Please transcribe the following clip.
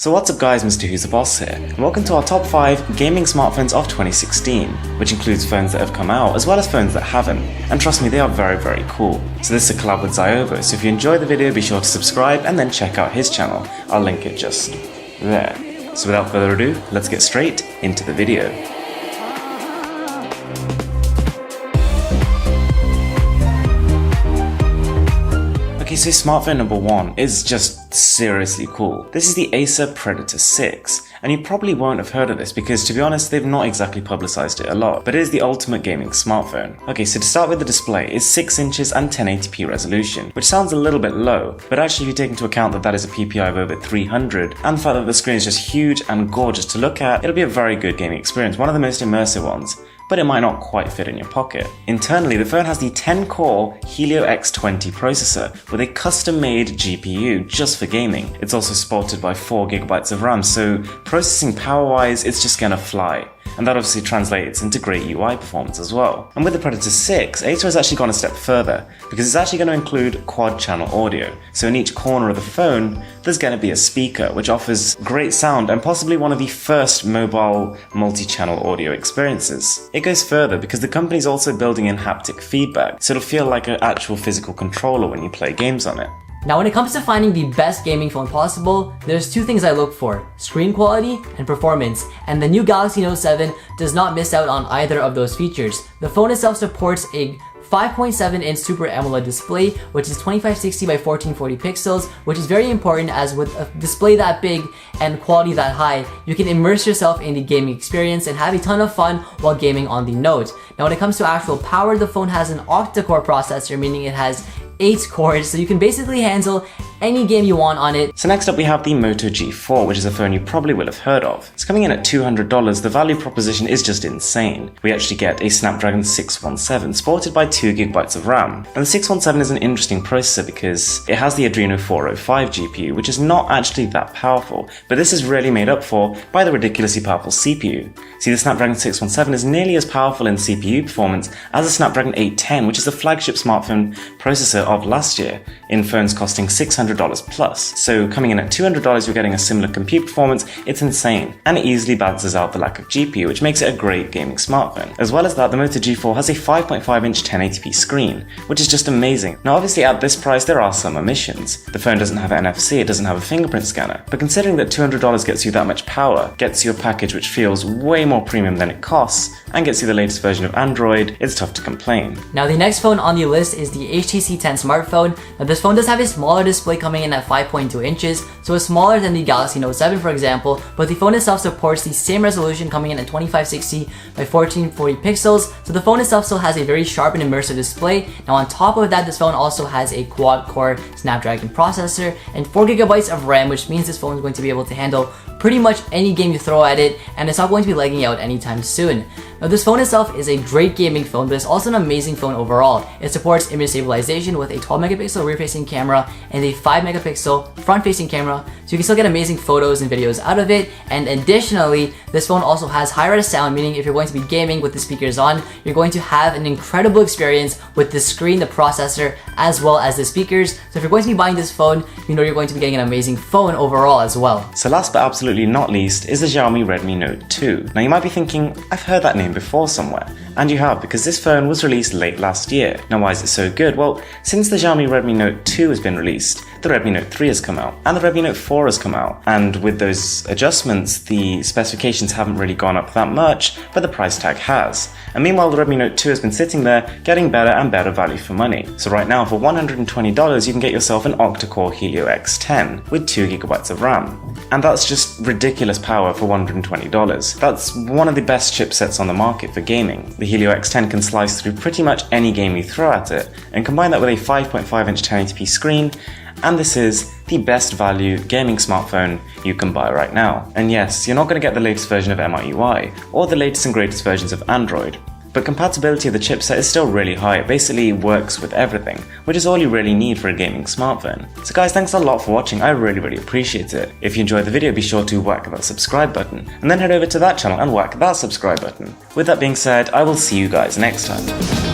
So what's up guys, Mrwhosetheboss here, and welcome to our top 5 gaming smartphones of 2016, which includes phones that have come out as well as phones that haven't, and trust me, they are very cool. So this is a collab with Xiaomi, so if you enjoy the video be sure to subscribe and then check out his channel, I'll link it just there. So without further ado, let's get straight into the video. Okay, so smartphone number 1 is just seriously cool. This is the Acer Predator 6, and you probably won't have heard of this because, to be honest, they've not exactly publicized it a lot, but it is the ultimate gaming smartphone. Okay, so to start with, the display is 6 inches and 1080p resolution, which sounds a little bit low, but actually if you take into account that that is a PPI of over 300, and the fact that the screen is just huge and gorgeous to look at, it'll be a very good gaming experience, one of the most immersive ones. But it might not quite fit in your pocket. Internally, the phone has the 10-core Helio X20 processor with a custom-made GPU just for gaming. It's also supported by 4GB of RAM, so processing power-wise, it's just gonna fly. And that obviously translates into great UI performance as well. And with the Predator 6, Acer has actually gone a step further, because it's actually going to include quad-channel audio. So in each corner of the phone, there's going to be a speaker, which offers great sound and possibly one of the first mobile multi-channel audio experiences. It goes further because the company's also building in haptic feedback, so it'll feel like an actual physical controller when you play games on it. Now when it comes to finding the best gaming phone possible, there's two things I look for: screen quality and performance, and the new Galaxy Note 7 does not miss out on either of those features. The phone itself supports a 5.7-inch Super AMOLED display, which is 2560 by 1440 pixels, which is very important as with a display that big and quality that high, you can immerse yourself in the gaming experience and have a ton of fun while gaming on the Note. Now when it comes to actual power, the phone has an octa-core processor, meaning it has 8 cores, so you can basically handle any game you want on it. So next up we have the Moto G4, which is a phone you probably will have heard of. It's coming in at $200, the value proposition is just insane. We actually get a Snapdragon 617, supported by 2GB of RAM. And the 617 is an interesting processor because it has the Adreno 405 GPU, which is not actually that powerful, but this is really made up for by the ridiculously powerful CPU. See, the Snapdragon 617 is nearly as powerful in CPU performance as the Snapdragon 810, which is the flagship smartphone processor of last year, in phones costing $600 plus. So coming in at $200, you're getting a similar compute performance. It's insane, and it easily balances out the lack of GPU, which makes it a great gaming smartphone. As well as that, the Moto G4 has a 5.5-inch 1080p screen, which is just amazing. Now obviously at this price there are some omissions. The phone doesn't have NFC, it doesn't have a fingerprint scanner, but considering that $200 gets you that much power, gets you a package which feels way more premium than it costs, and gets you the latest version of Android, it's tough to complain. Now the next phone on the list is the HTC Ten smartphone. Now this phone does have a smaller display coming in at 5.2 inches, so it's smaller than the Galaxy Note 7 for example, but the phone itself supports the same resolution coming in at 2560 by 1440 pixels, so the phone itself still has a very sharp and immersive display. Now on top of that, this phone also has a quad-core Snapdragon processor and 4GB of RAM, which means this phone is going to be able to handle pretty much any game you throw at it, and it's not going to be lagging out anytime soon. Now this phone itself is a great gaming phone, but it's also an amazing phone overall. It supports image stabilization with a 12-megapixel rear-facing camera and a 5-megapixel front-facing camera, so you can still get amazing photos and videos out of it. And additionally, this phone also has high-res sound, meaning if you're going to be gaming with the speakers on, you're going to have an incredible experience with the screen, the processor, as well as the speakers. So if you're going to be buying this phone, you know you're going to be getting an amazing phone overall as well. So last but absolutely not least is the Xiaomi Redmi Note 2. Now you might be thinking, I've heard that name before somewhere. And you have, because this phone was released late last year. Now why is it so good? Well, since the Xiaomi Redmi Note 2 has been released, the Redmi Note 3 has come out, and the Redmi Note 4 has come out. And with those adjustments, the specifications haven't really gone up that much, but the price tag has. And meanwhile, the Redmi Note 2 has been sitting there, getting better and better value for money. So right now, for $120, you can get yourself an octa-core Helio X10 with 2GB of RAM. And that's just ridiculous power for $120. That's one of the best chipsets on the market for gaming. The Helio X10 can slice through pretty much any game you throw at it, and combine that with a 5.5-inch 1080p screen, and this is the best value gaming smartphone you can buy right now. And yes, you're not going to get the latest version of MIUI, or the latest and greatest versions of Android, but compatibility of the chipset is still really high. It basically works with everything, which is all you really need for a gaming smartphone. So guys, thanks a lot for watching, I really appreciate it. If you enjoyed the video, be sure to whack that subscribe button, and then head over to that channel and whack that subscribe button. With that being said, I will see you guys next time.